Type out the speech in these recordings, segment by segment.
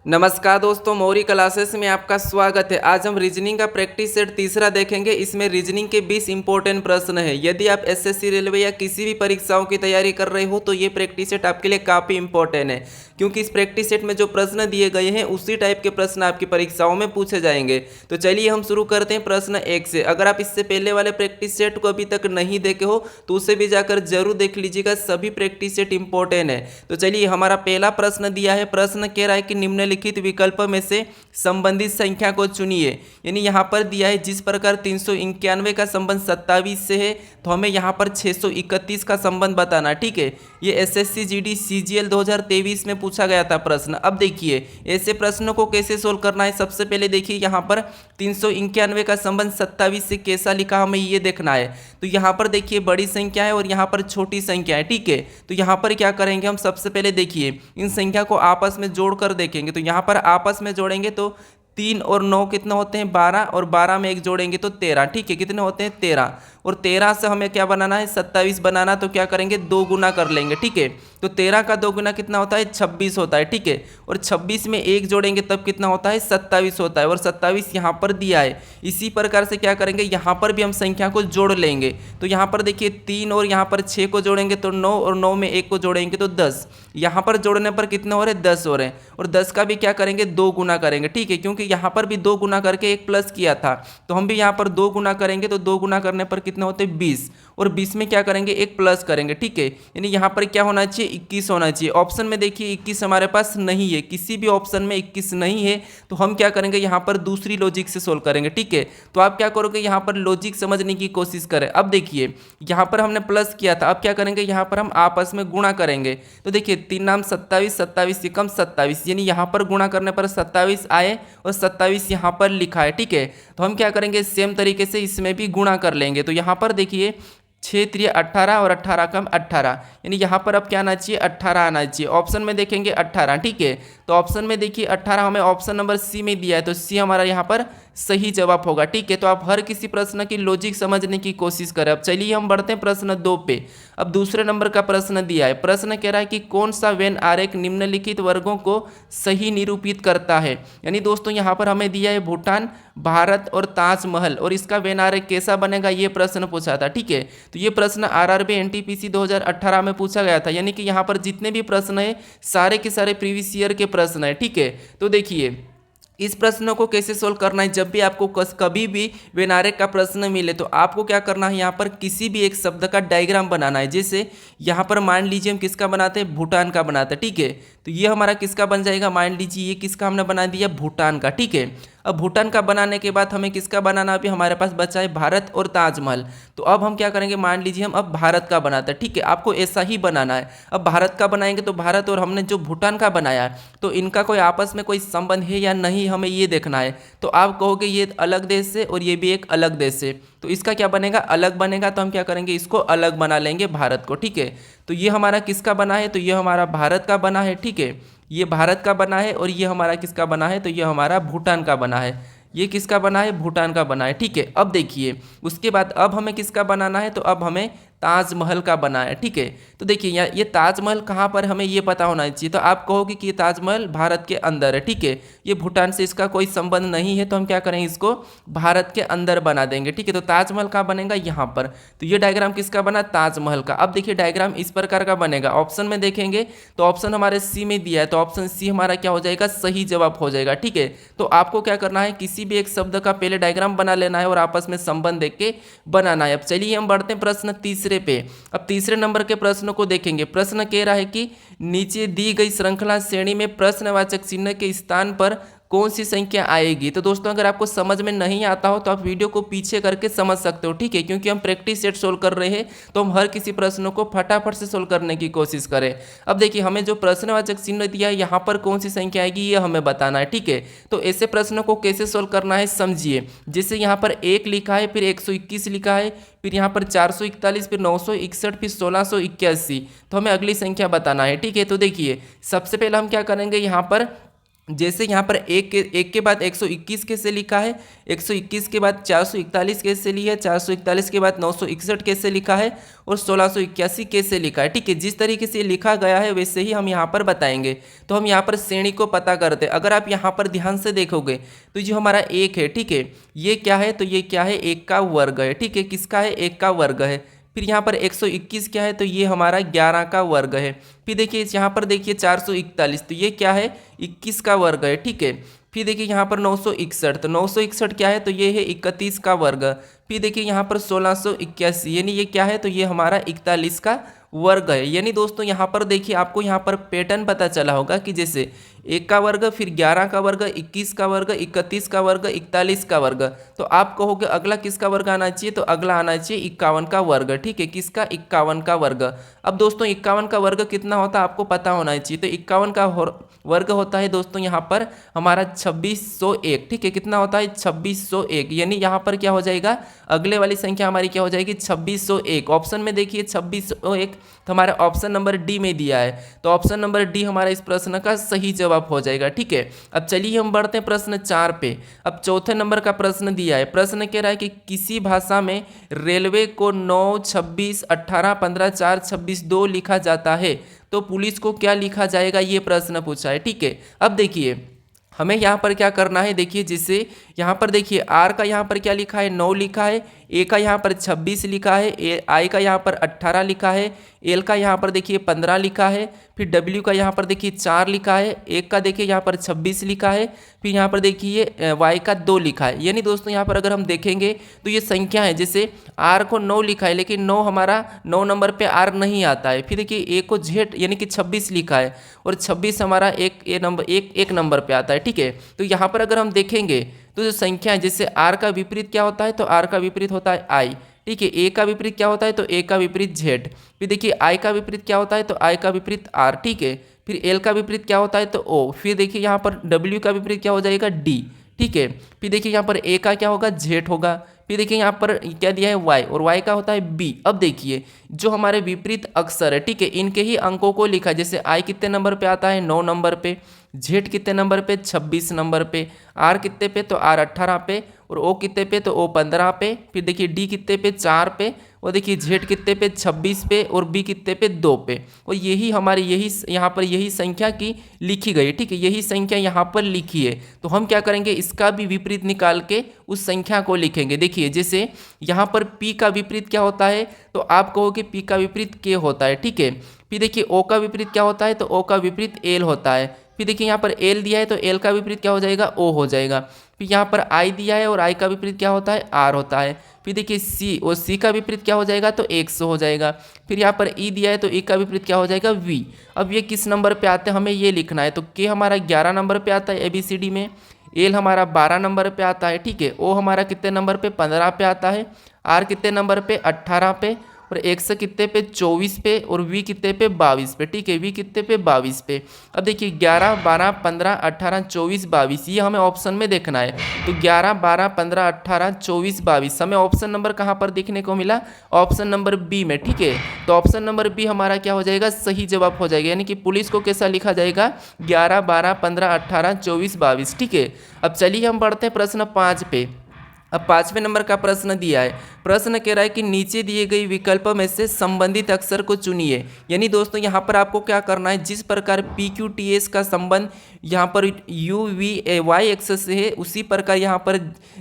नमस्कार दोस्तों, मौरी क्लासेस में आपका स्वागत है। आज हम रीजनिंग का प्रैक्टिस सेट तीसरा देखेंगे। इसमें रीजनिंग के 20 इंपॉर्टेंट प्रश्न है। यदि आप एसएससी रेलवे या किसी भी परीक्षाओं की तैयारी कर रहे हो तो ये प्रैक्टिस सेट आपके लिए काफ़ी इंपॉर्टेंट है, क्योंकि इस प्रैक्टिस सेट में जो प्रश्न दिए गए हैं उसी टाइप के प्रश्न आपकी परीक्षाओं में पूछे जाएंगे। तो चलिए हम शुरू करते हैं प्रश्न 1 से। अगर आप इससे पहले वाले प्रैक्टिस सेट को अभी तक नहीं देखे हो तो उसे भी जाकर जरूर देख लीजिएगा, सभी प्रैक्टिस सेट इंपॉर्टेंट है। तो चलिए, हमारा पहला प्रश्न दिया है। प्रश्न कह रहा है कि निम्नलिखित विकल्प में से संबंधित संख्या को चुनिए। यानी यहाँ पर दिया है जिस प्रकार 391 का संबंध 27 से है तो हमें यहाँ पर 631 का संबंध बताना है। ठीक है, ये एसएससी जीडी सीजीएल 2023 में पूछा गया था प्रश्न। अब देखिए ऐसे प्रश्नों को कैसे सोल्व करना है। सबसे पहले देखिए यहाँ पर 391 का संबंध 27 से कैसा लिखा हमें ये देखना है। तो यहाँ पर देखिए बड़ी संख्या है और यहाँ पर छोटी संख्या है। ठीक है, तो यहाँ पर क्या करेंगे हम, सबसे पहले देखिए इन संख्या को आपस में जोड़कर देखेंगे। तो यहाँ पर आपस में जोड़ेंगे तो 3 और 9 कितने होते हैं 12, और 12 में एक जोड़ेंगे तो 13। ठीक है, कितने होते हैं 13, और 13 से हमें क्या बनाना है 27 बनाना। तो क्या करेंगे 2 गुना कर लेंगे। ठीक है, तो 13 का 2 गुना कितना होता है 26 होता है। ठीक है, और 26 में एक जोड़ेंगे तब कितना होता है 27 होता है, और 27 यहाँ पर दिया है। इसी प्रकार से क्या करेंगे यहाँ पर भी हम संख्या को जोड़ लेंगे। तो यहाँ पर देखिए 3 और यहाँ पर 6 को जोड़ेंगे तो 9, और 9 में 1 को जोड़ेंगे तो 10। यहाँ पर जोड़ने पर कितने हो रहे 10 हो रहे हैं, और 10 का भी क्या करेंगे 2 गुना करेंगे। ठीक है, क्योंकि यहाँ पर भी 2 गुना करके एक प्लस किया था, तो हम भी यहाँ पर 2 गुना करेंगे। तो 2 गुना करने पर कितने होते 20, और 20 में क्या करेंगे एक प्लस करेंगे। ठीक है, यानी यहाँ पर क्या होना चाहिए 21 होना चाहिए। ऑप्शन में देखिए 21 हमारे पास नहीं है, किसी भी ऑप्शन में 21 नहीं है। तो हम क्या करेंगे यहाँ पर दूसरी लॉजिक से सोल्व करेंगे। ठीक है, तो आप क्या करोगे यहाँ पर लॉजिक समझने की कोशिश करें। अब देखिए यहाँ पर हमने प्लस किया था, अब क्या करेंगे यहाँ पर हम आपस में गुणा करेंगे। तो देखिए 3 नाम 27, 27 से कम 27, यानी यहाँ पर गुणा करने पर 27 आए और 27 यहाँ पर लिखा है। ठीक है, तो हम क्या करेंगे सेम तरीके से इसमें भी गुणा कर लेंगे। तो यहाँ पर देखिए 6 3 18 और 18 कम 18, यानी यहाँ पर अब क्या आना चाहिए 18 आना चाहिए। ऑप्शन में देखेंगे 18। ठीक है, तो ऑप्शन में देखिए 18 हमें ऑप्शन नंबर सी में दिया है, तो सी हमारा यहाँ पर सही जवाब होगा। ठीक है, तो आप हर किसी प्रश्न की लॉजिक समझने की कोशिश करें। अब चलिए हम बढ़ते हैं प्रश्न 2 पे। अब दूसरे नंबर का प्रश्न दिया है। प्रश्न कह रहा है कि कौन सा वेन आरेख निम्नलिखित वर्गों को सही निरूपित करता है। यानी दोस्तों यहाँ पर हमें दिया है भूटान, भारत और ताजमहल, और इसका वेन आरेख कैसा बनेगा ये प्रश्न पूछा था। ठीक है, तो ये प्रश्न आरआरबी एनटीपीसी 2018 में पूछा गया था। यानी कि यहाँ पर जितने भी प्रश्न है सारे के सारे प्रीवियस ईयर के प्रश्न है। ठीक है, तो देखिए इस प्रश्न को कैसे सोल्व करना है। जब भी आपको कभी भी वेन आरेख का प्रश्न मिले तो आपको क्या करना है, यहाँ पर किसी भी एक शब्द का डायग्राम बनाना है। जैसे यहाँ पर मान लीजिए हम किसका बनाते हैं भूटान का बनाते हैं। ठीक है, तो ये हमारा किसका बन जाएगा, मान लीजिए ये किसका हमने बना दिया भूटान का। ठीक है, अब भूटान का बनाने के बाद हमें किसका बनाना, अभी हमारे पास बचा है भारत और ताजमहल। तो अब हम क्या करेंगे, मान लीजिए हम अब भारत का बनाते हैं। ठीक है, आपको ऐसा ही बनाना है। अब भारत का बनाएंगे तो भारत और हमने जो भूटान का बनाया तो इनका कोई आपस में कोई संबंध है या नहीं, हमें ये देखना है। तो आप कहोगे ये अलग देश है और ये भी एक अलग देश है, तो इसका क्या बनेगा अलग बनेगा। तो हम क्या करेंगे इसको अलग बना लेंगे भारत को। ठीक है, तो ये हमारा किसका बना है, तो ये हमारा भारत का बना है। ठीक है, ये भारत का बना है, और ये हमारा किसका बना है, तो ये हमारा भूटान का बना है। ये किसका बना है भूटान का बना है। ठीक है, अब देखिए उसके बाद अब हमें किसका बनाना है, तो अब हमें ताजमहल का बना है। ठीक है, तो देखिए यहाँ ये ताजमहल कहाँ पर हमें ये पता होना चाहिए। तो आप कहोगे कि ये ताजमहल भारत के अंदर है। ठीक है, ये भूटान से इसका कोई संबंध नहीं है, तो हम क्या करेंगे इसको भारत के अंदर बना देंगे। ठीक है, तो ताजमहल कहाँ बनेगा यहाँ पर। तो ये डायग्राम किसका बना ताजमहल का। अब देखिए डायग्राम इस प्रकार का बनेगा। ऑप्शन में देखेंगे तो ऑप्शन हमारे सी में दिया है, तो ऑप्शन सी हमारा क्या हो जाएगा सही जवाब हो जाएगा। ठीक है, तो आपको क्या करना है किसी भी एक शब्द का पहले डायग्राम बना लेना है और आपस में संबंध देख के बनाना है। अब चलिए हम बढ़ते हैं प्रश्न तीसरे पे। अब तीसरे नंबर के प्रश्न को देखेंगे। प्रश्न कह रहा है कि नीचे दी गई श्रृंखला श्रेणी में प्रश्नवाचक चिन्ह के स्थान पर कौन सी संख्या आएगी। तो दोस्तों अगर आपको समझ में नहीं आता हो तो आप वीडियो को पीछे करके समझ सकते हो। ठीक है, क्योंकि हम प्रैक्टिस सेट सोल्व कर रहे हैं तो हम हर किसी प्रश्न को फटाफट से सोल्व करने की कोशिश करें। अब देखिए हमें जो प्रश्नवाचक चिन्ह दिया है यहाँ पर कौन सी संख्या आएगी ये हमें बताना है। ठीक है, तो ऐसे प्रश्नों को कैसे सोल्व करना है समझिए। जैसे यहाँ पर 1 लिखा है, फिर 121 लिखा है, फिर यहाँ पर 441, फिर 961, फिर 1681, तो हमें अगली संख्या बताना है। ठीक है, तो देखिए सबसे पहले हम क्या करेंगे यहाँ पर जैसे यहाँ पर एक के बाद 121 कैसे लिखा है, 121 के बाद 441 कैसे लिया है, 441 के बाद 961 कैसे लिखा है और 1681 कैसे लिखा है। ठीक है, जिस तरीके से लिखा गया है वैसे ही हम यहाँ पर बताएंगे। तो हम यहाँ पर श्रेणी को पता करते हैं। अगर आप यहाँ पर ध्यान से देखोगे तो जो हमारा एक है, ठीक है, ये क्या है, तो ये क्या है, एक का वर्ग है। ठीक है, किसका है, एक का वर्ग है। फिर यहाँ पर 121 क्या है, तो ये हमारा 11 का वर्ग है। फिर देखिए यहाँ पर देखिए 441, तो ये क्या है, 21 का वर्ग है। ठीक है, फिर देखिए यहाँ पर 961, तो 961 क्या है, तो ये है 31 का वर्ग। फिर देखिए यहाँ पर 1681, यानी ये क्या है, तो ये हमारा 41 का वर्ग है। यानी दोस्तों यहाँ पर देखिए आपको यहाँ पर पैटर्न पता चला होगा कि जैसे एक का वर्ग, फिर 11 का वर्ग, 21 का वर्ग, 31 का वर्ग, 41 का वर्ग। तो आप कहोगे अगला किसका वर्ग आना चाहिए, तो अगला आना चाहिए 51 का वर्ग। ठीक है, किसका, 51 का वर्ग। अब दोस्तों 51 का वर्ग कितना होता है आपको पता होना चाहिए। तो 51 का वर्ग होता है दोस्तों यहाँ पर हमारा 2601। ठीक है, कितना होता है, 2601। यानी यहाँ पर क्या हो जाएगा, अगले वाली संख्या हमारी क्या हो जाएगी, 2601। ऑप्शन में देखिए 2601, तो हमारा ऑप्शन नंबर डी में दिया है। तो ऑप्शन नंबर डी हमारा इस प्रश्न का सही जवाब हो जाएगा। ठीक है, अब चलिए हम बढ़ते हैं प्रश्न 4 पे। अब चौथे नंबर का प्रश्न दिया है। प्रश्न कह रहा है कि किसी भाषा में रेलवे को 9, 26, 18, 15, 4, 26, 2 लिखा जाता है, तो पुलिस को क्या लिखा जाएगा, ये प्रश्न पूछा है। ठीक है, अब देखिए हमें यहाँ पर क्या करना है, देखिए जिससे यहाँ पर देखिए आर का यहाँ पर क्या लिखा है, 9 लिखा है, ए का यहाँ पर 26 लिखा है, आई का यहाँ पर 18 लिखा है, एल का यहाँ पर देखिए 15 लिखा है, फिर डब्ल्यू का यहाँ पर देखिए 4 लिखा है, एक का देखिए यहाँ पर 26 लिखा है, फिर यहाँ पर देखिए वाई का 2 लिखा है। यानी दोस्तों यहाँ पर अगर हम देखेंगे तो ये संख्या है, जैसे आर को 9 लिखा है लेकिन 9 हमारा 9 नंबर पे आर नहीं आता है। फिर देखिए ए को जेड यानी कि 26 लिखा है और 26 हमारा एक नंबर पे आता है। ठीक है, तो यहाँ पर अगर हम देखेंगे तो जो संख्या है, जैसे आर का विपरीत क्या होता है, तो आर का विपरीत होता है आई। ठीक है, ए का विपरीत क्या होता है, तो ए का विपरीत जेड। फिर देखिए आई का विपरीत क्या होता है, तो आई का विपरीत आर। ठीक है, फिर एल का विपरीत क्या होता है, तो ओ। फिर देखिए यहाँ पर डब्ल्यू का विपरीत क्या हो जाएगा, डी। ठीक है, फिर देखिए यहाँ पर ए का क्या होगा, जेड होगा। फिर देखिए यहाँ पर क्या दिया है, वाई, और वाई का होता है बी। अब देखिए जो हमारे विपरीत अक्षर है, ठीक है, इनके ही अंकों को लिखा। जैसे आई कितने नंबर पे आता है, 9 नंबर पे, जेड कितने नंबर पे, 26 नंबर पे, आर कितने पे, तो आर 18 पे, और ओ कितने पे, तो ओ 15 पे। फिर देखिए डी कितने पे, 4 पे, और देखिए जेड कितने पे, 26 पे, और बी कितने पे, 2 पे। और यही हमारी यहाँ पर यही संख्या की लिखी गई। ठीक है, यही संख्या यहाँ पर लिखी है। तो हम क्या करेंगे, इसका भी विपरीत निकाल के उस संख्या को लिखेंगे। देखिए जैसे यहाँ पर पी का विपरीत क्या होता है, तो आप कहोगे पी का विपरीत के होता है। ठीक है, फिर देखिए ओ का विपरीत क्या होता है, तो ओ का विपरीत एल होता है। फिर देखिए यहाँ पर एल दिया है तो एल का विपरीत क्या हो जाएगा, ओ हो जाएगा। फिर यहाँ पर आई दिया है और आई का विपरीत क्या होता है, आर होता है। फिर देखिए सी, और सी का विपरीत क्या हो जाएगा, तो एक्स हो जाएगा। फिर यहाँ पर ई दिया है तो ई का विपरीत क्या हो जाएगा, वी। अब ये किस नंबर पे आते हैं हमें ये लिखना है। तो के हमारा 11 नंबर पे आता है ABCD में, एल हमारा 12 नंबर पे आता है। ठीक है, ओ हमारा कितने नंबर पे, 15 पे आता है, आर कितने नंबर पे, 18 पे, और एक्स कितने पे, 24 पे, और वी कितने पे, 22 पे। ठीक है, वी कितने पे, 22 पे। अब देखिए 11, 12, 15, 18, 24, 22 ये हमें ऑप्शन में देखना है। तो 11, 12, 15, 18, 24, 22 हमें ऑप्शन नंबर कहाँ पर देखने को मिला, ऑप्शन नंबर बी में। ठीक है, तो ऑप्शन नंबर बी हमारा क्या हो जाएगा, सही जवाब हो जाएगा। यानी कि पुलिस को कैसा लिखा जाएगा, 11, 12, 15, 18, 24, 22। ठीक है, अब चलिए हम बढ़ते हैं प्रश्न 5 पे। अब 5वें नंबर का प्रश्न दिया है। प्रश्न कह रहा है कि नीचे दिए गई विकल्पों में से संबंधित अक्षर को चुनिए। यानी दोस्तों यहाँ पर आपको क्या करना है, जिस प्रकार PQTS का संबंध यहाँ पर UVY एक्सेस से है उसी प्रकार यहाँ पर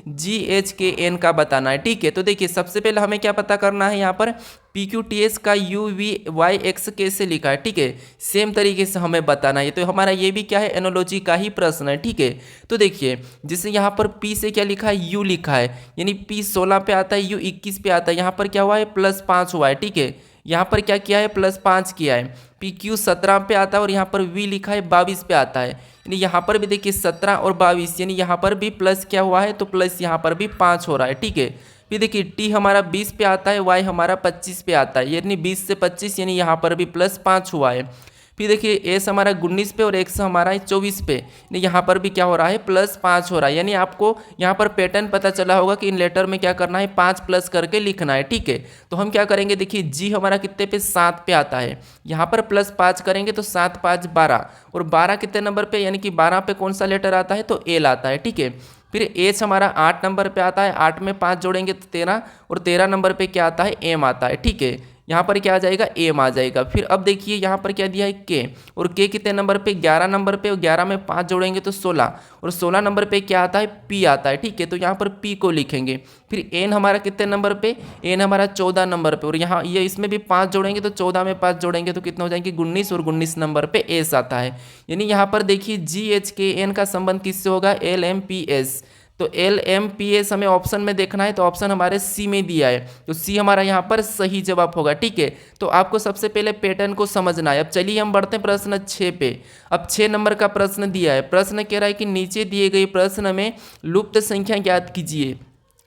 GHKN का बताना है। ठीक है, तो देखिए सबसे पहले हमें क्या पता करना है, यहाँ पर PQTS का UVYX कैसे लिखा है। ठीक है, सेम तरीके से हमें बताना है। तो हमारा ये भी क्या है, एनोलॉजी का ही प्रश्न है। ठीक है, तो देखिए जैसे यहाँ पर P से क्या लिखा है, U लिखा है, यानी P 16 पे आता है, U 21 पे आता है। यहाँ पर क्या हुआ है, +5 हुआ है। ठीक है, यहाँ पर क्या किया है, +5 किया है। PQ 17 पे आता है और यहाँ पर V लिखा है 22 पे आता है। यानी यहाँ पर भी देखिए 17 और 22, यानी यहाँ पर भी प्लस क्या हुआ है, तो प्लस यहाँ पर भी 5 हो रहा है। ठीक है, फिर देखिए T हमारा 20 पे आता है, Y हमारा 25 पे आता है, यानी 20 से 25, यानी यहाँ पर भी +5 हुआ है। फिर देखिए एस हमारा 19 पे और एक्स हमारा है 24 पे, यहाँ पर भी क्या हो रहा है +5 हो रहा है। यानी आपको यहाँ पर पैटर्न पता चला होगा कि इन लेटर में क्या करना है 5 प्लस करके लिखना है, ठीक है। तो हम क्या करेंगे, देखिए जी हमारा कितने पे 7 पे आता है, यहाँ पर +5 करेंगे तो 7 5 12, और 12 कितने नंबर पे, यानी कि 12 पे कौन सा लेटर आता है तो एल आता है, ठीक है। फिर एच हमारा 8 नंबर पे आता है, 8 में 5 जोड़ेंगे तो 13, और 13 नंबर पे क्या आता है एम आता है, ठीक है। यहाँ पर क्या आ जाएगा एम आ जाएगा। फिर अब देखिए यहाँ पर क्या दिया है के, और के कितने नंबर पे 11 नंबर पे, और 11 में 5 जोड़ेंगे तो 16, और 16 नंबर पे क्या आता है पी आता है, ठीक है। तो यहाँ पर पी को लिखेंगे। फिर एन हमारा कितने नंबर पे, एन हमारा 14 नंबर पे, और यहाँ ये इसमें भी 5 जोड़ेंगे तो 14 में 5 जोड़ेंगे तो कितना हो जाएंगे 19, और 19 नंबर पे एस आता है। यानी यहाँ पर देखिए जी एच के एन का संबंध किससे होगा, एल एम पी एस। तो एल एम पी एस हमें ऑप्शन में देखना है, तो ऑप्शन हमारे सी में दिया है, तो सी हमारा यहाँ पर सही जवाब होगा, ठीक है। तो आपको सबसे पहले पैटर्न को समझना है। अब चलिए हम बढ़ते हैं प्रश्न 6 पे। अब 6 नंबर का प्रश्न दिया है, प्रश्न कह रहा है कि नीचे दिए गए प्रश्न में लुप्त संख्या ज्ञात कीजिए।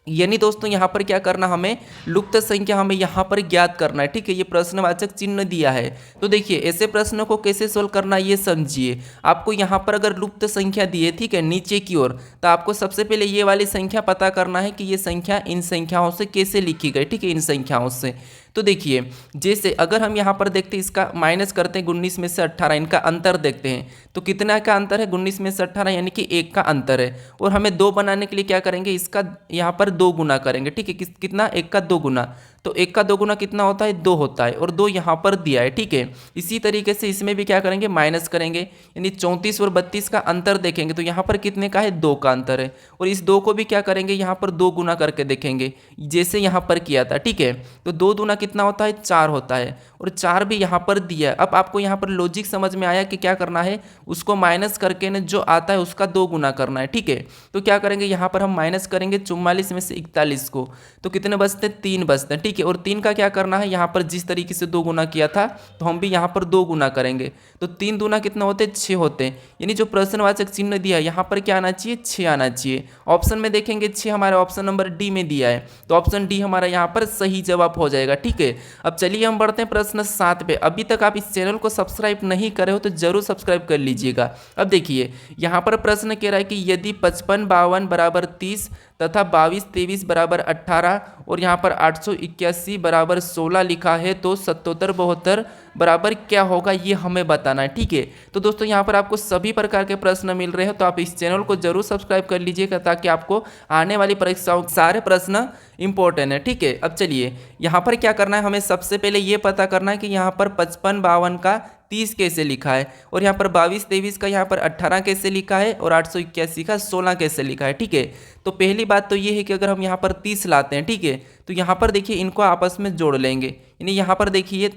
यानी दोस्तों यहाँ पर क्या करना, हमें लुप्त संख्या हमें यहाँ पर ज्ञात करना है, ठीक है। ये प्रश्नवाचक चिन्ह दिया है। तो देखिए ऐसे प्रश्नों को कैसे सोल्व करना है ये समझिए। आपको यहाँ पर अगर लुप्त संख्या दी है, ठीक है, नीचे की ओर, तो आपको सबसे पहले ये वाली संख्या पता करना है कि ये संख्या इन संख्याओं से कैसे लिखी गई, ठीक है, इन संख्याओं से। तो देखिए जैसे अगर हम यहाँ पर देखते हैं, इसका माइनस करते हैं 19 में से 18, इनका अंतर देखते हैं तो कितना का अंतर है 19 में से 18, यानी कि 1 का अंतर है। और हमें 2 बनाने के लिए क्या करेंगे, इसका यहाँ पर 2 गुना करेंगे, ठीक है। कितना 1 का 2 गुना, तो 1 का 2 गुना कितना होता है 2 होता है, और 2 यहाँ पर दिया है, ठीक है। इसी तरीके से इसमें भी क्या करेंगे माइनस करेंगे, यानी 34 और 32 का अंतर देखेंगे तो यहाँ पर कितने का है 2 का अंतर है, और इस 2 को भी क्या करेंगे यहाँ पर 2 गुना करके देखेंगे जैसे यहाँ पर किया था, ठीक है। तो 2 दूना कितना होता है 4 होता है, और 4 भी यहाँ पर दिया है। अब आपको यहाँ पर लॉजिक समझ में आया कि क्या करना है, उसको माइनस करके ना जो आता है उसका 2 गुना करना है, ठीक है। तो क्या करेंगे यहाँ पर हम माइनस करेंगे 44 में से 41 को, तो कितने बचते 3 बचते हैं, ठीक है। और 3 का क्या करना है, यहाँ पर जिस तरीके से 2 गुना किया था तो हम भी यहाँ पर 2 गुना करेंगे, तो 3 दूना कितना होते 6 होते हैं। यानी जो प्रश्नवाचक चिन्ह दिया है यहाँ पर क्या आना चाहिए 6 आना चाहिए। ऑप्शन में देखेंगे 6 हमारे ऑप्शन नंबर डी में दिया है, तो ऑप्शन डी हमारा यहाँ पर सही जवाब हो जाएगा, ठीक है। अब चलिए हम बढ़ते हैं प्रश्न 7 पे। अभी तक आप इस चैनल को सब्सक्राइब नहीं करे हो तो जरूर सब्सक्राइब कर लीजिएगा। अब देखिए यहाँ पर प्रश्न कह रहा है कि यदि 55 52 बराबर 30 तथा 22 23 बराबर 18 और यहाँ पर 881 बराबर 16 लिखा है तो 77 72 बराबर क्या होगा ये हमें बताना है, ठीक है। तो दोस्तों यहाँ पर आपको सभी प्रकार के प्रश्न मिल रहे हैं, तो आप इस चैनल को जरूर सब्सक्राइब कर लीजिएगा ताकि आपको आने वाली परीक्षाओं के सारे प्रश्न इंपॉर्टेंट है, ठीक है। अब चलिए यहाँ पर क्या करना है, हमें सबसे पहले ये पता करना है कि यहाँ पर 55 52 का 30 कैसे लिखा है, और यहाँ पर 22 23 का यहाँ पर 18 कैसे लिखा है, और 881 का 16 कैसे लिखा है, ठीक है। तो पहली बात तो ये है कि अगर हम यहाँ पर 30 लाते हैं, ठीक है, तो यहाँ पर देखिए इनको आपस में जोड़ लेंगे, यानी यहाँ पर देखिए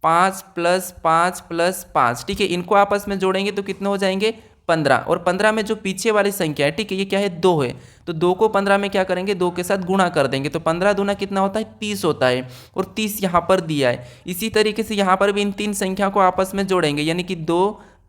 5 + 5 + 5, ठीक है, इनको आपस में जोड़ेंगे तो कितने हो जाएंगे 15, और 15 में जो पीछे वाली संख्या है, ठीक है, ये क्या है 2 है, तो 2 को 15 में क्या करेंगे 2 के साथ गुणा कर देंगे, तो 15 दूना कितना होता है 30 होता है, और 30 यहाँ पर दिया है। इसी तरीके से यहाँ पर भी इन 3 संख्या को आपस में जोड़ेंगे, यानी कि 2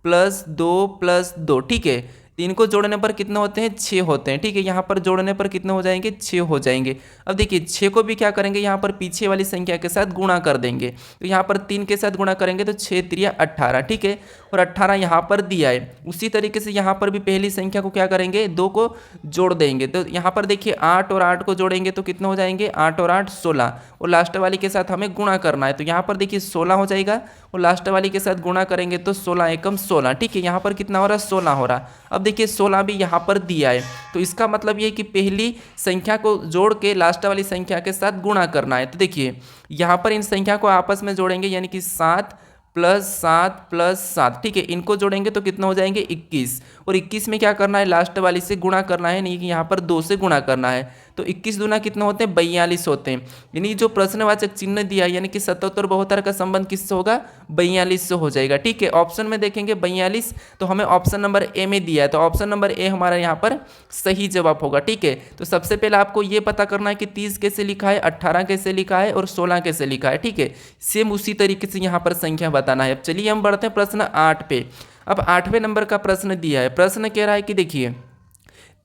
+ 2 + 2, ठीक है। 3 को जोड़ने पर कितने होते हैं 6 होते हैं, ठीक है। यहाँ पर जोड़ने पर कितने हो जाएंगे 6 हो जाएंगे। अब देखिए 6 को भी क्या करेंगे यहाँ पर पीछे वाली संख्या के साथ गुणा कर देंगे, तो यहाँ पर 3 के साथ गुणा करेंगे तो 6 3 18, ठीक है, और 18 यहाँ पर दिया है। उसी तरीके से यहाँ पर भी पहली संख्या को क्या करेंगे 2 को जोड़ देंगे, तो यहाँ पर देखिए 8 और 8 को जोड़ेंगे तो कितने हो जाएंगे 8 और 8 16, और लास्ट वाली के साथ हमें गुणा करना है, तो यहाँ पर देखिए 16 हो जाएगा, और लास्ट वाली के साथ गुणा करेंगे तो 16 एकम 16, ठीक है। यहाँ पर कितना हो रहा है 16 हो रहा। अब देखिए 16 भी यहाँ पर दिया है, तो इसका मतलब ये कि पहली संख्या को जोड़ के लास्ट वाली संख्या के साथ गुणा करना है। तो देखिए यहाँ पर इन संख्या को आपस में जोड़ेंगे, यानी कि 7 + 7 + 7, ठीक है, इनको जोड़ेंगे तो कितना हो जाएंगे 21, और 21 में क्या करना है लास्ट वाली से गुणा करना है, नहीं कि यहाँ पर 2 से गुणा करना है, तो 21 दूना कितना होते हैं 42 होते हैं। यानी जो प्रश्नवाचक चिन्ह दिया है, यानी कि 77 72 का संबंध किससे होगा 42 से हो जाएगा, ठीक है। ऑप्शन में देखेंगे 42, तो हमें ऑप्शन नंबर ए में दिया है, तो ऑप्शन नंबर ए हमारा यहाँ पर सही जवाब होगा, ठीक है। तो सबसे पहले आपको ये पता करना है कि 30 कैसे लिखा है, 18 कैसे लिखा है, और 16 कैसे लिखा है, ठीक है। सेम उसी तरीके से यहाँ पर संख्या बताना है। अब चलिए हम बढ़ते हैं प्रश्न 8 पे। अब 8वें नंबर का प्रश्न दिया है, प्रश्न कह रहा है कि देखिए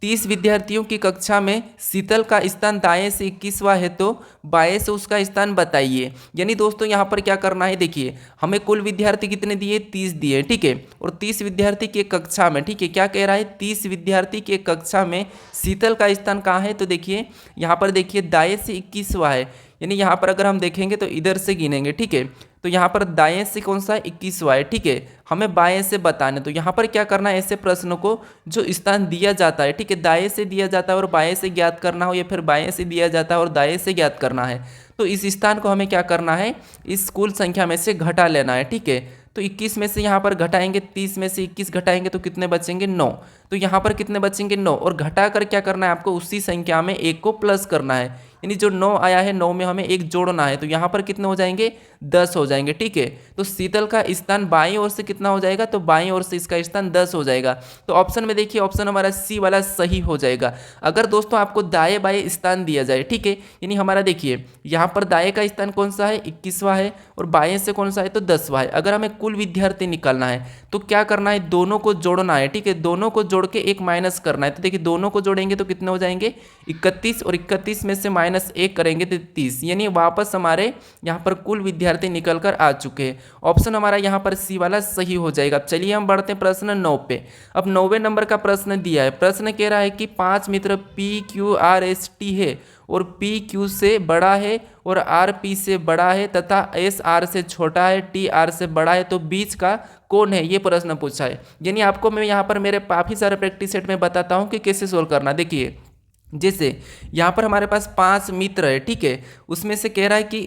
30 विद्यार्थियों की कक्षा में शीतल का स्थान दाएं से 21वां है, तो बाएं से उसका स्थान बताइए। यानी दोस्तों यहाँ पर क्या करना है, देखिए हमें कुल विद्यार्थी कितने दिए, 30 दिए, ठीक है। और 30 विद्यार्थी की कक्षा में, ठीक है, क्या कह रहा है, 30 विद्यार्थी की कक्षा में शीतल का स्थान कहाँ है, तो देखिए यहाँ पर देखिए दाएं से 21वां है। यानी यहाँ पर अगर हम देखेंगे तो इधर से गिनेंगे, ठीक है। तो यहाँ पर दाएं से कौन सा है, 21वां है, ठीक है। हमें बाएं से बताने, तो यहाँ पर क्या करना है, ऐसे प्रश्नों को जो स्थान दिया जाता है, ठीक है, दाएं से दिया जाता है और बाएं से ज्ञात करना हो, या फिर बाएं से दिया जाता है और दाएं से ज्ञात करना है, तो इस स्थान को हमें क्या करना है, इस कुल संख्या में से घटा लेना है, ठीक है। तो 21 में से यहाँ पर घटाएंगे, 30 में से 21 घटाएंगे तो कितने बचेंगे, 9। तो यहाँ पर कितने बचेंगे, 9, और घटा कर क्या करना है आपको, उसी संख्या में एक को प्लस करना है। यानी जो 9 आया है, 9 में हमें एक जोड़ना है, तो यहाँ पर कितने हो जाएंगे, 10 हो जाएंगे, ठीक है। तो शीतल का स्थान बाईं ओर से कितना हो जाएगा, तो बाईं ओर से इसका स्थान 10 हो जाएगा। तो ऑप्शन में देखिए ऑप्शन हमारा सी वाला सही हो जाएगा। अगर दोस्तों आपको दाएं बाएं स्थान दिया जाए, ठीक है, यानी हमारा देखिए यहाँ पर दाएं का स्थान कौन सा है, 21वां है, और बाएं से कौन सा है, तो 10वां है। अगर हमें कुल विद्यार्थी निकालना है तो क्या करना है, दोनों को जोड़ना है, ठीक है, दोनों को जोड़ के एक माइनस करना है। तो देखिए दोनों को जोड़ेंगे तो कितने हो जाएंगे, 31, और 31 में से -1 करेंगे तो 30। यानी वापस हमारे यहाँ पर कुल विद्यार्थी निकल कर आ चुके हैं। ऑप्शन हमारा यहाँ पर सी वाला सही हो जाएगा। अब चलिए हम बढ़ते हैं प्रश्न 9 पे। अब 9वें नंबर का प्रश्न दिया है। प्रश्न कह रहा है कि 5 मित्र PQRST है और P Q से बड़ा है और R P से बड़ा है तथा S R से छोटा है, T R से बड़ा है, तो बीच का कौन है, ये प्रश्न पूछा है। यानी आपको मैं यहाँ पर मेरे काफ़ी सारे प्रैक्टिस सेट में बताता हूँ कि कैसे सोल्व करना। देखिए जैसे यहाँ पर हमारे पास 5 मित्र है, ठीक है, उसमें से कह रहा है कि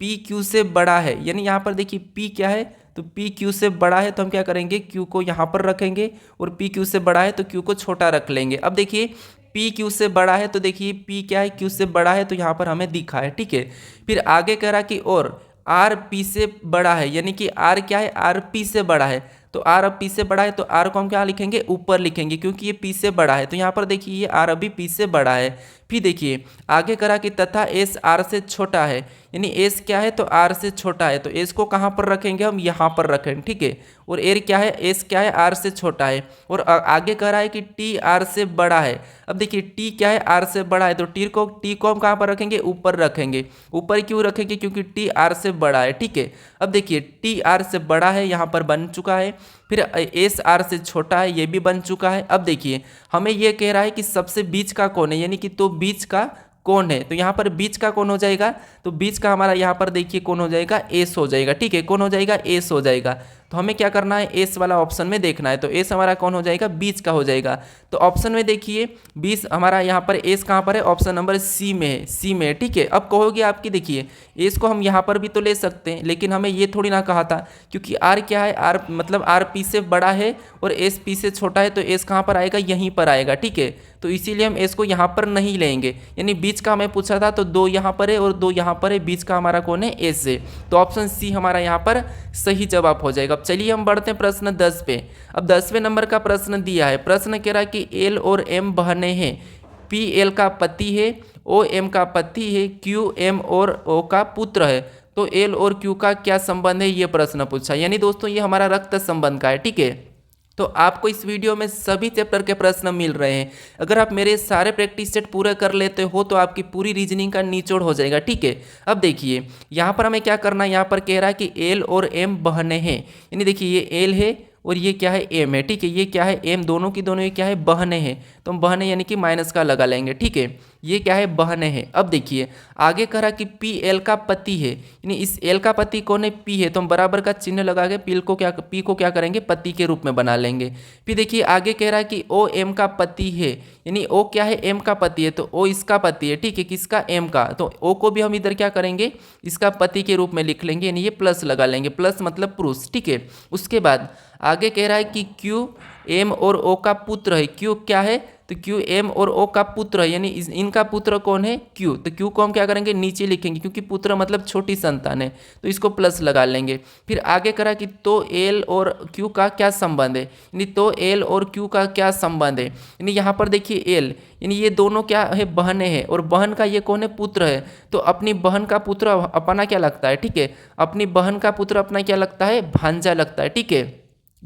P Q से बड़ा है। यानी यहाँ पर देखिए P क्या है, तो P Q से बड़ा है, तो हम क्या करेंगे, Q को यहाँ पर रखेंगे, और P Q से बड़ा है तो Q को छोटा रख लेंगे। अब देखिए P Q से बड़ा है, तो देखिए P क्या है, Q से बड़ा है, तो यहाँ पर हमें दिखा है, ठीक है। फिर आगे कह रहा कि और R P से बड़ा है, यानी कि R क्या है, R P से बड़ा है, तो R अब P से बड़ा है, तो R को हम क्या लिखेंगे, ऊपर लिखेंगे, क्योंकि ये P से बड़ा है। तो यहाँ पर देखिए ये R अभी P से बड़ा है। फिर देखिए आगे करा कि तथा S R से छोटा है, यानी S क्या है, तो R से छोटा है, तो S को कहाँ पर रखेंगे, हम यहाँ पर रखेंगे, ठीक है। और R क्या है, S क्या है, R से छोटा है। और आगे कह रहा है कि T R से बड़ा है। अब देखिए T क्या है, R से बड़ा है, तो T को हम कहाँ पर रखेंगे, ऊपर रखेंगे। ऊपर क्यों रखेंगे, क्योंकि T R से बड़ा है, ठीक है। अब देखिए T R से बड़ा है, यहाँ पर बन चुका है। फिर S R से छोटा है, ये भी बन चुका है। अब देखिए हमें ये कह रहा है कि सबसे बीच का कौन है, यानी कि तो बीच का कौन है, तो यहाँ पर बीच का कौन हो जाएगा, तो बीच का हमारा यहाँ पर देखिए कौन हो जाएगा, एस हो जाएगा, ठीक है। कौन हो जाएगा, एस हो जाएगा। तो हमें क्या करना है, एस वाला ऑप्शन में देखना है, तो एस हमारा कौन हो जाएगा, बीच का हो जाएगा। तो ऑप्शन में देखिए 20 हमारा यहाँ पर एस कहाँ पर है, ऑप्शन नंबर सी में है, सी में है, ठीक है। अब कहोगे आपकी देखिए एस को हम यहाँ पर भी तो ले सकते हैं, लेकिन हमें ये थोड़ी ना कहा था, क्योंकि आर क्या है, आर मतलब आर पी से बड़ा है और एस पी से छोटा है, तो एस कहाँ पर आएगा, यहीं पर आएगा, ठीक है। तो इसीलिए हम एस को यहाँ पर नहीं लेंगे। यानी बीच का हमें पूछा था, तो 2 यहाँ पर है और 2 यहाँ पर है, बीच का हमारा कौन है, एस है। तो ऑप्शन सी हमारा यहाँ पर सही जवाब हो जाएगा। अब चलिए हम बढ़ते हैं प्रश्न 10 पे। अब 10वें नंबर का प्रश्न दिया है। प्रश्न कह रहा है कि एल और एम बहनें हैं, पी एल का पति है, ओ एम का पति है, क्यू एम और ओ का पुत्र है, तो एल और क्यू का क्या संबंध है, ये प्रश्न पूछा। यानी दोस्तों ये हमारा रक्त संबंध का है, ठीक है। तो आपको इस वीडियो में सभी चैप्टर के प्रश्न मिल रहे हैं। अगर आप मेरे सारे प्रैक्टिस सेट पूरे कर लेते हो तो आपकी पूरी रीजनिंग का निचोड़ हो जाएगा, ठीक है। अब देखिए यहाँ पर हमें क्या करना है, यहाँ पर कह रहा है कि एल और एम बहनें हैं, यानी देखिए ये एल है और ये क्या है, एम है, ठीक है। ये क्या है, एम, दोनों की दोनों ये क्या है, बहनें हैं, तो हम बहनें यानी कि माइनस का लगा लेंगे, ठीक है। ये क्या है, बहनें हैं। अब देखिए आगे कह कि पी एल का पति है, यानी इस एल का पति कौन है, पी है, तो हम बराबर का चिन्ह लगा के पी को क्या करेंगे, पति के रूप में बना लेंगे। फिर देखिए आगे कह रहा है कि ओ एम का पति है, यानी ओ क्या है, एम का पति है, तो ओ इसका पति है, ठीक है, किसका, एम का। तो ओ को भी हम इधर क्या करेंगे, इसका पति के रूप में लिख लेंगे, यानी ये प्लस लगा लेंगे, प्लस मतलब पुरुष, ठीक है। उसके बाद आगे कह रहा है कि क्यू एम और ओ का पुत्र है। क्यू क्या है, तो क्यू एम और ओ का पुत्र है, यानी इनका पुत्र कौन है, क्यू। तो क्यू को हम क्या करेंगे, नीचे लिखेंगे, क्योंकि पुत्र मतलब छोटी संतान है, तो इसको प्लस लगा लेंगे। फिर आगे करा कि तो एल और क्यू का क्या संबंध है, यानी तो एल और क्यू का क्या संबंध है, यानी यहाँ पर देखिए एल, यानी ये दोनों क्या है, बहनें हैं, और बहन का ये कौन है, पुत्र है। तो अपनी बहन का पुत्र अपना क्या लगता है, ठीक है, अपनी बहन का पुत्र अपना क्या लगता है, भांजा लगता है, ठीक है।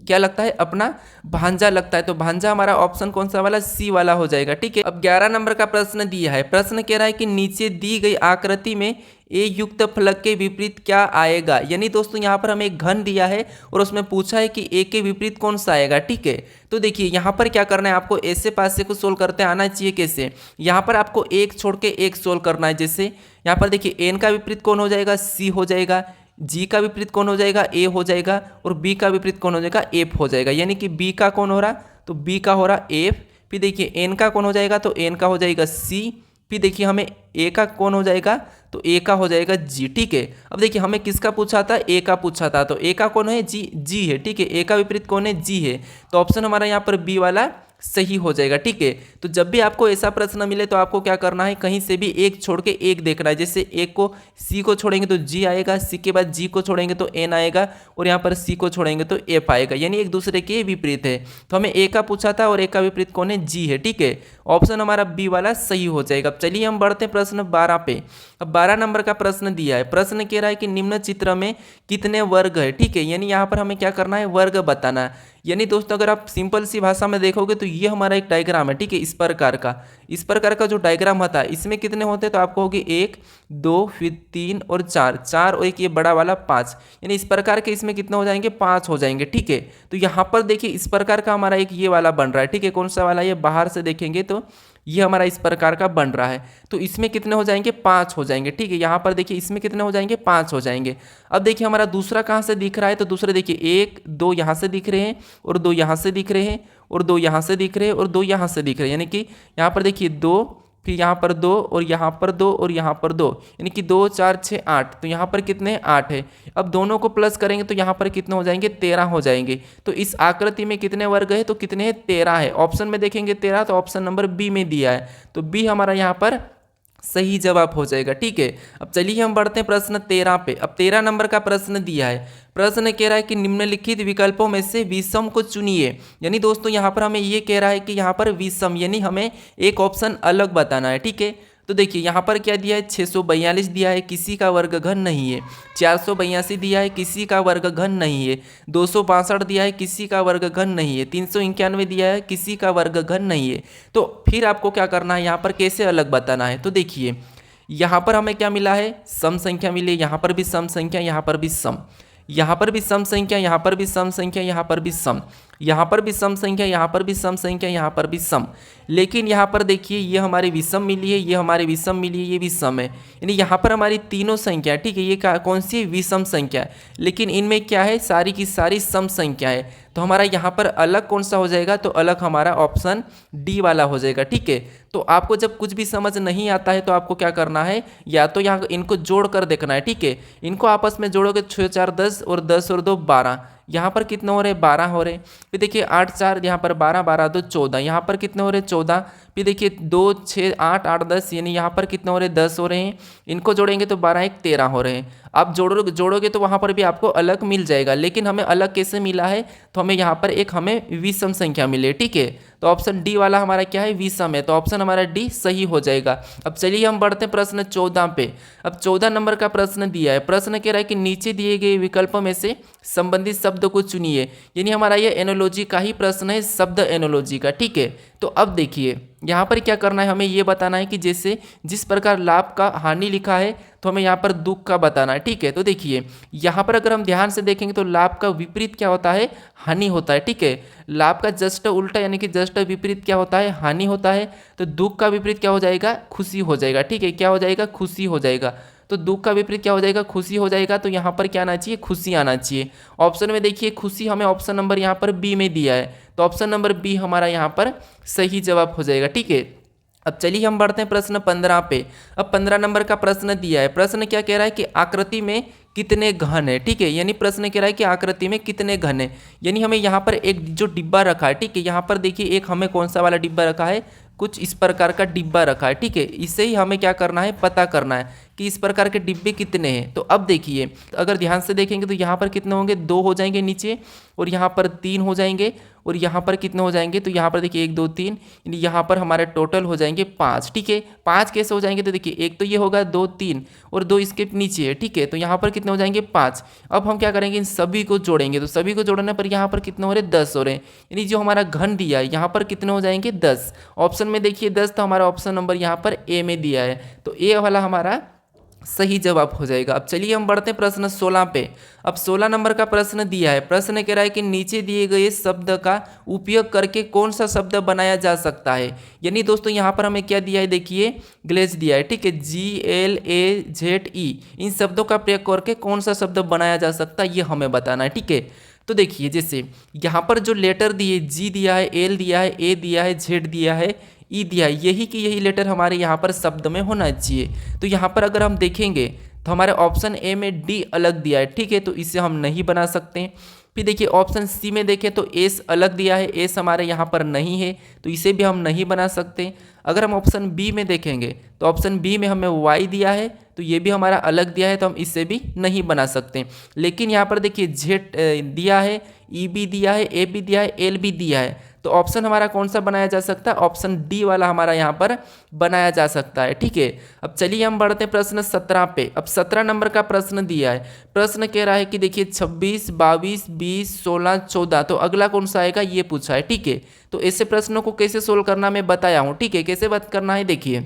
क्या लगता है, अपना भांजा लगता है। तो भांजा हमारा ऑप्शन कौन सा वाला, सी वाला हो जाएगा। ठीक है, अब 11 नंबर का प्रश्न दिया है। प्रश्न कह रहा है कि नीचे दी गई आकृति में ए युक्त फलक के विपरीत क्या आएगा। यानी दोस्तों यहाँ पर हमें एक घन दिया है और उसमें पूछा है कि ए के विपरीत कौन सा आएगा। ठीक है, तो देखिए यहाँ पर क्या करना है आपको, ऐसे पास से को सोल्व करते आना चाहिए। कैसे, यहाँ पर आपको एक छोड़ के एक सोल्व करना है। जैसे यहाँ पर देखिए एन का विपरीत कौन हो जाएगा, सी हो जाएगा। जी का विपरीत कौन हो जाएगा, ए हो जाएगा। और बी का विपरीत कौन हो जाएगा, एफ हो जाएगा। यानी कि बी का कौन हो रहा, तो बी का हो रहा एफ। फिर देखिए एन का कौन हो जाएगा, तो एन का हो जाएगा सी। फिर देखिए हमें ए का कौन हो जाएगा, तो ए का हो जाएगा जी। ठीक है, अब देखिए हमें किसका पूछा था, ए का पूछा था। तो ए का कौन है, जी है। ठीक है, ए का विपरीत कौन है, जी है। तो ऑप्शन हमारा यहाँ पर बी वाला सही हो जाएगा। ठीक है, तो जब भी आपको ऐसा प्रश्न मिले तो आपको क्या करना है, कहीं से भी एक छोड़ के एक देखना है। जैसे एक को सी को छोड़ेंगे तो जी आएगा, सी के बाद जी को छोड़ेंगे तो एन आएगा, और यहाँ पर सी को छोड़ेंगे तो एफ आएगा। यानी एक दूसरे के विपरीत है। तो हमें ए का पूछा था और ए का विपरीत कौन है, जी है। ठीक है, ऑप्शन हमारा बी वाला सही हो जाएगा। अब चलिए हम बढ़ते हैं प्रश्न 12 पे। अब 12 नंबर का प्रश्न दिया है। प्रश्न कह रहा है कि निम्न चित्र में कितने वर्ग है। ठीक है, यानी यहाँ पर हमें क्या करना है, वर्ग बताना है। यानी दोस्तों अगर आप सिंपल सी भाषा में देखोगे तो ये हमारा एक डायग्राम है। ठीक है, इस प्रकार का जो डायग्राम होता है इसमें कितने होते हैं, तो आपको होगी 1 2 फिर 3 और 4 और एक ये बड़ा वाला 5। यानी इस प्रकार के इसमें कितने हो जाएंगे, 5 हो जाएंगे। ठीक है, तो यहाँ पर देखिए इस प्रकार का हमारा एक ये वाला बन रहा है। ठीक है, कौन सा वाला, ये बाहर से देखेंगे तो ये हमारा इस प्रकार का बन रहा है। तो इसमें कितने हो जाएंगे, 5 हो जाएंगे। ठीक है, यहाँ पर देखिए इसमें कितने हो जाएंगे, 5 हो जाएंगे। अब देखिए हमारा दूसरा कहाँ से दिख रहा है, तो दूसरे देखिए 1 2 यहाँ से दिख रहे हैं, और 2 यहाँ से दिख रहे हैं, और 2 यहाँ से दिख रहे हैं, और 2 यहाँ से दिख रहे हैं। यानी कि यहाँ पर देखिए 2, फिर यहाँ पर 2, और यहाँ पर 2, और यहाँ पर 2, यानी कि 2 4 6 8। तो यहाँ पर कितने, 8 है। अब दोनों को प्लस करेंगे तो यहाँ पर कितने हो जाएंगे, 13 हो जाएंगे। तो इस आकृति में कितने वर्ग है, तो कितने हैं, 13 है। ऑप्शन में देखेंगे 13, तो ऑप्शन नंबर बी में दिया है। तो बी हमारा यहाँ पर सही जवाब हो जाएगा। ठीक है, अब चलिए हम बढ़ते हैं प्रश्न 13 पे। अब 13 नंबर का प्रश्न दिया है। प्रश्न कह रहा है कि निम्नलिखित विकल्पों में से विषम को चुनिए। यानी दोस्तों यहाँ पर हमें ये कह रहा है कि यहाँ पर विषम यानी हमें एक ऑप्शन अलग बताना है। ठीक है, तो देखिए यहाँ पर क्या दिया है, 642 दिया है, किसी का वर्ग घन नहीं है। 482 दिया है, किसी का वर्ग घन नहीं है। 262 दिया है, किसी का वर्ग घन नहीं है। 391 दिया है, किसी का वर्ग घन नहीं है। तो फिर आपको क्या करना है, यहाँ पर कैसे अलग बताना है। तो देखिए यहाँ पर हमें क्या मिला है, सम संख्या मिली। यहाँ पर भी सम संख्या, यहाँ पर भी सम, यहाँ पर भी सम संख्या, यहाँ पर भी सम संख्या, यहाँ पर भी सम, यहाँ पर भी सम संख्या, यहाँ पर भी सम संख्या, यहाँ पर भी सम। लेकिन यहाँ पर देखिए ये हमारी विषम मिली है, ये हमारी विषम मिली है, ये भी सम है। यानी यहाँ पर हमारी तीनों संख्या, ठीक है, ये कौन सी विषम संख्या है, लेकिन इनमें क्या है, सारी की सारी सम संख्या है। तो हमारा यहाँ पर अलग कौन सा हो जाएगा, तो अलग हमारा ऑप्शन डी वाला हो जाएगा। ठीक है, तो आपको जब कुछ भी समझ नहीं आता है तो आपको क्या करना है, या तो यहाँ इनको जोड़ कर देखना है। ठीक है, इनको आपस में जोड़ोगे 6 4 10 और 10 और 2 12। यहाँ पर कितने हो रहे, 12 हो रहे। फिर देखिए 8 4 यहाँ पर 12 12 2 14, यहाँ पर कितने हो रहे, 14। फिर देखिए 2 6 8 8 10, यानी यहाँ पर कितने हो रहे, 10 हो रहे हैं। इनको जोड़ेंगे तो 12 1 13 हो रहे हैं। आप जोड़ोगे तो वहाँ पर भी आपको अलग मिल जाएगा, लेकिन हमें अलग कैसे मिला है, तो हमें यहाँ पर एक हमें विषम संख्या मिले। ठीक है, तो ऑप्शन डी वाला हमारा क्या है, विषम है। तो ऑप्शन हमारा डी सही हो जाएगा। अब चलिए हम बढ़ते हैं प्रश्न 14 पे। अब 14 नंबर का प्रश्न दिया है। प्रश्न कह रहा है कि नीचे दिए गए विकल्पों में से संबंधित शब्द को चुनिए। यानी हमारा ये एनोलॉजी का ही प्रश्न है, शब्द एनोलॉजी का। ठीक है, तो अब देखिए यहाँ पर क्या करना है, हमें ये बताना है कि जैसे जिस प्रकार लाभ का हानि लिखा है तो हमें यहाँ पर दुख का बताना है। ठीक है, तो देखिए यहाँ पर अगर हम ध्यान से देखेंगे तो लाभ का विपरीत क्या होता है, हानि होता है। ठीक है, लाभ का जस्ट उल्टा यानी कि जस्ट विपरीत क्या होता है, हानि होता है। तो दुख का विपरीत क्या हो जाएगा, खुशी हो जाएगा। ठीक है, क्या हो जाएगा, खुशी हो जाएगा। तो दुख का विपरीत क्या हो जाएगा, खुशी हो जाएगा। तो यहाँ पर क्या आना चाहिए, खुशी आना चाहिए। ऑप्शन में देखिए खुशी हमें ऑप्शन नंबर यहाँ पर बी में दिया है, तो ऑप्शन नंबर बी हमारा यहाँ पर सही जवाब हो जाएगा। ठीक है, अब चलिए हम बढ़ते हैं प्रश्न 15 पे। अब 15 नंबर का प्रश्न दिया है। प्रश्न क्या कह रहा है कि आकृति में कितने घन है। ठीक है, यानी प्रश्न कह रहा है कि आकृति में कितने घन है। यानी हमें यहाँ पर एक जो डिब्बा रखा है, ठीक है, यहाँ पर देखिए एक हमें कौन सा वाला डिब्बा रखा है, कुछ इस प्रकार का डिब्बा रखा है। ठीक है, इससे ही हमें क्या करना है, पता करना है कि इस प्रकार के डिब्बे कितने हैं। तो अब देखिए अगर ध्यान से देखेंगे तो यहाँ पर कितने होंगे, 2 हो जाएंगे नीचे, और यहाँ पर 3 हो जाएंगे, और यहाँ पर कितने हो जाएंगे, तो यहाँ पर देखिए 1 2 3, यानी यहाँ पर हमारे टोटल हो जाएंगे 5। ठीक है, 5 कैसे हो जाएंगे, तो देखिए एक तो ये होगा 2 3 और 2 इसके नीचे है। ठीक है, तो यहाँ पर कितने हो जाएंगे 5। अब हम क्या करेंगे, इन सभी को जोड़ेंगे, तो सभी को जोड़ने पर यहाँ पर कितने हो रहे 10 हो रहे हैं, यानी जो हमारा घन दिया है यहाँ पर कितने हो जाएंगे 10। ऑप्शन में देखिए 10, तो हमारा ऑप्शन नंबर यहाँ पर ए में दिया है, तो ए वाला हमारा सही जवाब हो जाएगा। अब चलिए हम बढ़ते हैं प्रश्न 16 पे। अब 16 नंबर का प्रश्न दिया है, प्रश्न कह रहा है कि नीचे दिए गए शब्द का उपयोग करके कौन सा शब्द बनाया जा सकता है। यानी दोस्तों यहाँ पर हमें क्या दिया है, देखिए ग्लेज दिया है। ठीक है, GLAZE, इन शब्दों का प्रयोग करके कौन सा शब्द बनाया जा सकता है ये हमें बताना है। ठीक है, तो देखिए जैसे यहाँ पर जो लेटर दिए, जी दिया है, एल दिया है, ए दिया है, जेड दिया है, ई दिया है, यही कि यही लेटर हमारे यहाँ पर शब्द में होना चाहिए। तो यहाँ पर अगर हम देखेंगे तो हमारे ऑप्शन ए में डी अलग दिया है। ठीक है, तो इसे हम नहीं बना सकते। फिर देखिए ऑप्शन सी में देखें तो एस अलग दिया है, एस हमारे यहाँ पर नहीं है, तो इसे भी हम नहीं बना सकते। अगर हम ऑप्शन बी में देखेंगे तो ऑप्शन बी में हमें वाई दिया है, तो ये भी हमारा अलग दिया है, तो हम इसे भी नहीं बना सकते। लेकिन यहाँ पर देखिए जेड दिया है, ई भी दिया है, ए भी दिया है, एल भी दिया है, तो ऑप्शन हमारा कौन सा बनाया जा सकता है, ऑप्शन डी वाला हमारा यहाँ पर बनाया जा सकता है। ठीक है, अब चलिए हम बढ़ते हैं प्रश्न 17 पे। अब 17 नंबर का प्रश्न दिया है, प्रश्न कह रहा है कि देखिए 26 22 20 16 14, तो अगला कौन सा आएगा ये पूछा है। ठीक है, तो ऐसे प्रश्नों को कैसे सोल्व करना मैं बताया हूँ। ठीक है, कैसे बात करना है, देखिए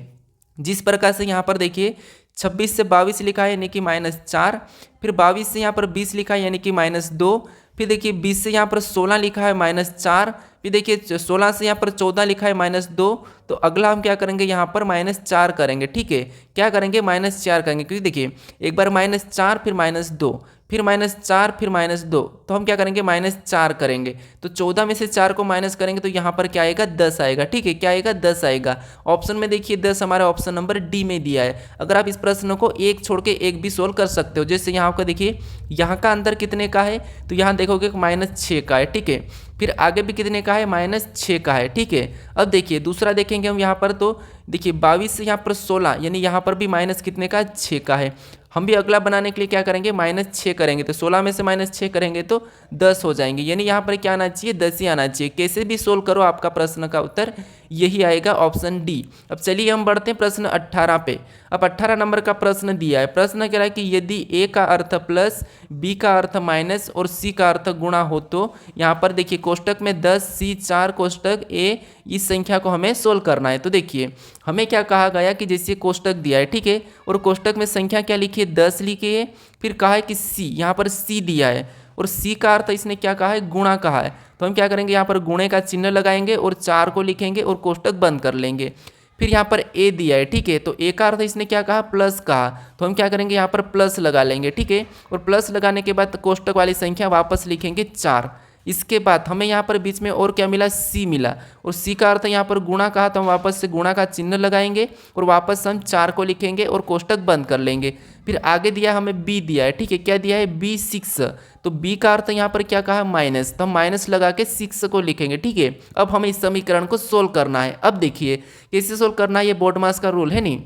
जिस प्रकार से यहाँ पर देखिए 26 से 22 लिखा है यानी कि -4, फिर 22 से यहाँ पर 20 लिखा है यानी कि -2, फिर देखिए 20 से यहाँ पर 16 लिखा है -4, फिर देखिए 16 से यहाँ पर 14 लिखा है -2, तो अगला हम क्या करेंगे यहाँ पर -4 करेंगे। ठीक है, क्या करेंगे -4 करेंगे, क्योंकि देखिए एक बार -4 फिर -2 फिर -4 फिर -2, तो हम क्या करेंगे -4 करेंगे, तो 14 में से 4 को माइनस करेंगे तो यहाँ पर क्या आएगा 10 आएगा। ठीक है, क्या आएगा 10 आएगा। ऑप्शन में देखिए 10 हमारा ऑप्शन नंबर डी में दिया है। अगर आप इस प्रश्न को एक छोड़ के एक भी सोल्व कर सकते हो, जैसे यहाँ का देखिए यहाँ का अंतर कितने का है, तो यहाँ देखोगे -6 का है। ठीक है, फिर आगे भी कितने का है -6 का है। ठीक है, अब देखिए दूसरा देखेंगे हम यहाँ पर, तो देखिए 22 से यहाँ पर 16 यानी यहाँ पर भी माइनस कितने का 6 का है। हम भी अगला बनाने के लिए क्या करेंगे -6 करेंगे, तो 16 में से -6 करेंगे तो 10 हो जाएंगे, यानी यहाँ पर क्या आना चाहिए 10 ही आना चाहिए। कैसे भी सोल्व करो आपका प्रश्न का उत्तर यही आएगा, ऑप्शन डी। अब चलिए हम बढ़ते हैं प्रश्न 18 पे। अब 18 नंबर का प्रश्न दिया है, प्रश्न कह रहा है कि यदि ए का अर्थ प्लस, बी का अर्थ माइनस और सी का अर्थ गुणा हो, तो यहाँ पर देखिए कोष्टक में 10 सी 4 कोष्टक ए, इस संख्या को हमें सोल्व करना है। तो देखिए हमें क्या कहा गया कि जैसे कोष्टक दिया है, ठीक है, और कोष्टक में संख्या क्या लिखी है 10 लिखी है, फिर कहा है कि सी, यहाँ पर सी दिया है और सी का अर्थ इसने क्या कहा है गुणा कहा है, तो हम क्या करेंगे यहाँ पर गुणे का चिन्ह लगाएंगे और 4 को लिखेंगे और कोष्टक बंद कर लेंगे। फिर यहाँ पर ए दिया है, ठीक है, तो ए का अर्थ इसने क्या कहा प्लस कहा, तो हम क्या करेंगे यहाँ पर प्लस लगा लेंगे। ठीक है, और प्लस लगाने के बाद कोष्टक वाली संख्या वापस लिखेंगे 4। इसके बाद हमें यहाँ पर बीच में और क्या मिला सी मिला, और सी का अर्थ यहाँ पर गुणा कहा, तो हम वापस से गुणा का चिन्ह लगाएंगे और वापस हम 4 को लिखेंगे और कोष्टक बंद कर लेंगे। फिर आगे दिया हमें बी दिया है, ठीक है, क्या दिया है बी 6, तो बी का अर्थ यहाँ पर क्या कहा माइनस, तो हम माइनस लगा के 6 को लिखेंगे। ठीक है, अब हमें इस समीकरण को सोल्व करना है। अब देखिए कैसे सोल्व करना है, ये बोर्ड मास का रूल है नहीं,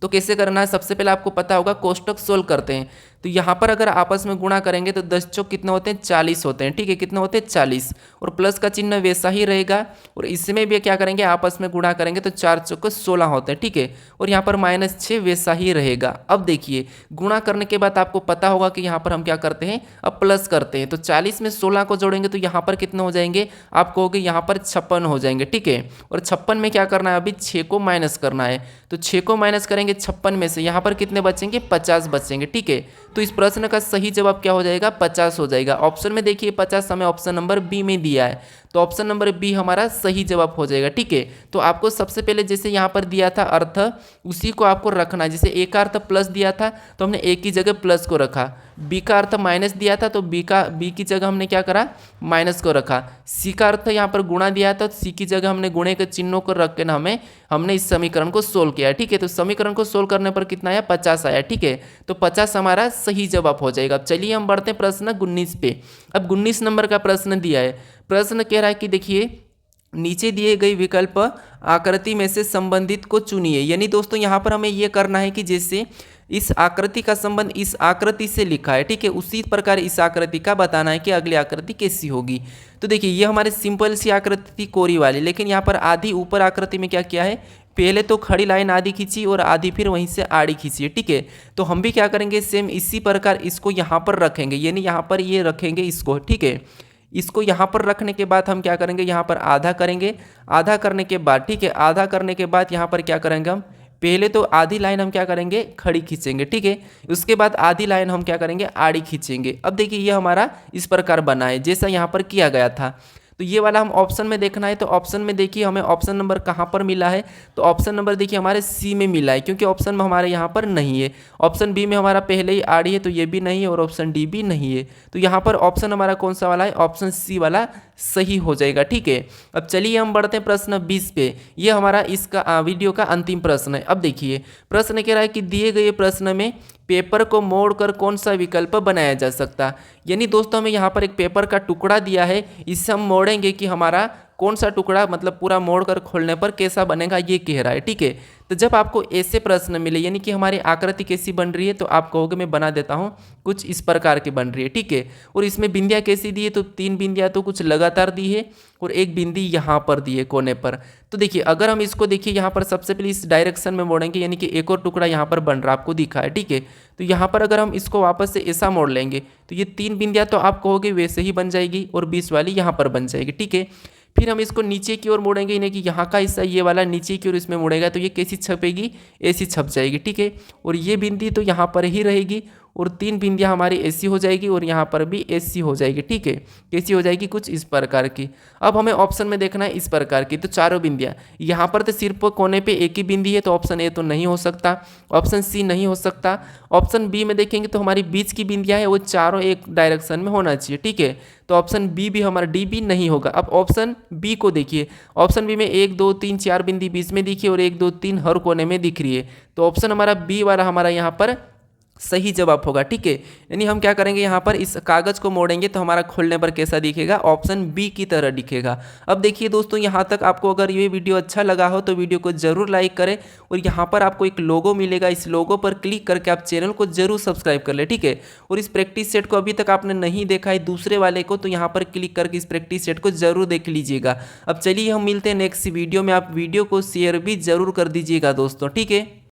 तो कैसे करना है, सबसे पहले आपको पता होगा कोष्टक सोल्व करते हैं, तो यहाँ पर अगर आपस में गुणा करेंगे तो 10 चौक कितने होते हैं 40 होते हैं। ठीक है, कितने होते हैं 40, और प्लस का चिन्ह वैसा ही रहेगा, और इसमें भी क्या करेंगे आपस में गुणा करेंगे तो 4 चौक 16 होते हैं। ठीक है, और यहाँ पर -6 वैसा ही रहेगा। अब देखिए गुणा करने के बाद आपको पता होगा कि यहाँ पर हम क्या करते हैं अब प्लस करते हैं, तो 40 में 16 को जोड़ेंगे तो यहाँ पर कितने हो जाएंगे, आप कहोगे यहाँ पर 56 हो जाएंगे। ठीक है, और 56 में क्या करना है अभी 6 को माइनस करना है, तो 6 को माइनस करेंगे 56 में से, यहाँ पर कितने बचेंगे 50 बचेंगे। ठीक है, तो इस प्रश्न का सही जवाब क्या हो जाएगा 50 हो जाएगा। ऑप्शन में देखिए 50 हमें ऑप्शन नंबर बी में दिया है, तो ऑप्शन नंबर बी हमारा सही जवाब हो जाएगा। ठीक है, तो आपको सबसे पहले जैसे यहाँ पर दिया था अर्थ उसी को आपको रखना है, जैसे ए का अर्थ प्लस दिया था तो हमने ए की जगह प्लस को रखा, बी का अर्थ माइनस दिया था तो बी की जगह हमने क्या करा माइनस को रखा, सी का अर्थ यहाँ पर गुणा दिया था तो सी की जगह हमने गुणे के चिन्हों को रख के ना हमने इस समीकरण को सोल्व किया। ठीक है, तो समीकरण को सोल्व करने पर कितना आया 50 आया। ठीक है, तो 50 हमारा सही जवाब हो जाएगा। अब चलिए हम बढ़ते हैं प्रश्न 19 पे। अब 19 नंबर का प्रश्न दिया है, प्रश्न कह रहा है कि देखिए नीचे दिए गई विकल्प आकृति में से संबंधित को चुनिए। यानी दोस्तों यहाँ पर हमें ये करना है कि जैसे इस आकृति का संबंध इस आकृति से लिखा है, ठीक है। उसी प्रकार इस आकृति का बताना है कि अगली आकृति कैसी होगी। तो देखिए ये हमारे सिंपल सी आकृति थी कोरी वाली, लेकिन यहाँ पर आधी ऊपर आकृति में क्या किया है, पहले तो खड़ी लाइन आधी खींची और आधी फिर वहीं से आड़ी खींची है, ठीक है। तो हम भी क्या करेंगे, सेम इसी प्रकार इसको यहाँ पर रखेंगे, यानी यहाँ पर ये रखेंगे इसको, ठीक है। इसको यहाँ पर रखने के बाद हम क्या करेंगे, यहाँ पर आधा करेंगे। आधा करने के बाद, ठीक है, आधा करने के बाद यहाँ पर क्या करेंगे हम, पहले तो आधी लाइन हम क्या करेंगे, खड़ी खींचेंगे, ठीक है। उसके बाद आधी लाइन हम क्या करेंगे, आड़ी खींचेंगे। अब देखिए ये हमारा इस प्रकार बना है जैसा यहाँ पर किया गया था। तो ये वाला हम ऑप्शन में देखना है, तो ऑप्शन में देखिए हमें ऑप्शन नंबर कहाँ पर मिला है, तो ऑप्शन नंबर देखिए हमारे सी में मिला है, क्योंकि ऑप्शन में हमारे यहाँ पर नहीं है। ऑप्शन बी में हमारा पहले ही आड़ी है, तो ये भी नहीं है, और ऑप्शन डी भी नहीं है। तो यहाँ पर ऑप्शन हमारा कौन सा वाला है, ऑप्शन सी वाला सही हो जाएगा, ठीक है। अब चलिए हम बढ़ते हैं प्रश्न 20 पे। ये हमारा इसका वीडियो का अंतिम प्रश्न है। अब देखिए प्रश्न कह रहा है कि दिए गए प्रश्न में पेपर को मोड़कर कौन सा विकल्प बनाया जा सकता। यानी दोस्तों हमें यहाँ पर एक पेपर का टुकड़ा दिया है, इससे हम मोड़ेंगे कि हमारा कौन सा टुकड़ा, मतलब पूरा मोड़ कर खोलने पर कैसा बनेगा, ये कह रहा है, ठीक है। तो जब आपको ऐसे प्रश्न मिले, यानी कि हमारी आकृति कैसी बन रही है, तो आप कहोगे मैं बना देता हूँ, कुछ इस प्रकार की बन रही है, ठीक है। और इसमें बिंदियाँ कैसी दी है, तो 3 बिंदियाँ तो कुछ लगातार दी है और एक बिंदी यहाँ पर दी है कोने पर। तो देखिए अगर हम इसको देखिए यहाँ पर सबसे पहले इस डायरेक्शन में मोड़ेंगे, यानी कि एक और टुकड़ा यहाँ पर बन रहा आपको दिखा है, ठीक है। तो यहाँ पर अगर हम इसको वापस से ऐसा मोड़ लेंगे, तो ये 3 बिंदियाँ तो आप कहोगे वैसे ही बन जाएगी और 20 वाली यहाँ पर बन जाएगी, ठीक है। फिर हम इसको नीचे की ओर मोड़ेंगे, यानी कि यहाँ का हिस्सा ये वाला नीचे की ओर इसमें मुड़ेगा, तो ये कैसी छपेगी, ऐसी छप जाएगी, ठीक है। और ये बिंदी तो यहाँ पर ही रहेगी और 3 बिंदियाँ हमारी ऐसी हो जाएगी और यहाँ पर भी ऐसी हो जाएगी, ठीक है। कैसी हो जाएगी, कुछ इस प्रकार की। अब हमें ऑप्शन में देखना है इस प्रकार की, तो चारों बिंदियाँ यहाँ पर तो सिर्फ कोने पे एक ही बिंदी है, तो ऑप्शन ए तो नहीं हो सकता, ऑप्शन सी नहीं हो सकता। ऑप्शन बी में देखेंगे तो हमारी बीच की बिंदियाँ है वो चारों एक डायरेक्शन में होना चाहिए, ठीक है। तो ऑप्शन बी भी हमारा, डी भी नहीं होगा। अब ऑप्शन बी को देखिए, ऑप्शन बी में 1 2 3 4 बिंदी बीच में दिखी और 1 2 3 हर कोने में दिख रही है, तो ऑप्शन हमारा बी वाला हमारा यहाँ पर सही जवाब होगा, ठीक है। यानी हम क्या करेंगे, यहाँ पर इस कागज को मोड़ेंगे तो हमारा खोलने पर कैसा दिखेगा, ऑप्शन बी की तरह दिखेगा। अब देखिए दोस्तों यहाँ तक आपको अगर ये वीडियो अच्छा लगा हो तो वीडियो को जरूर लाइक करें, और यहाँ पर आपको एक लोगो मिलेगा, इस लोगो पर क्लिक करके आप चैनल को जरूर सब्सक्राइब कर ले, ठीक है। और इस प्रैक्टिस सेट को अभी तक आपने नहीं देखा है दूसरे वाले को, तो यहाँ पर क्लिक करके इस प्रैक्टिस सेट को जरूर देख लीजिएगा। अब चलिए हम मिलते हैं नेक्स्ट वीडियो में, आप वीडियो को शेयर भी जरूर कर दीजिएगा दोस्तों, ठीक है।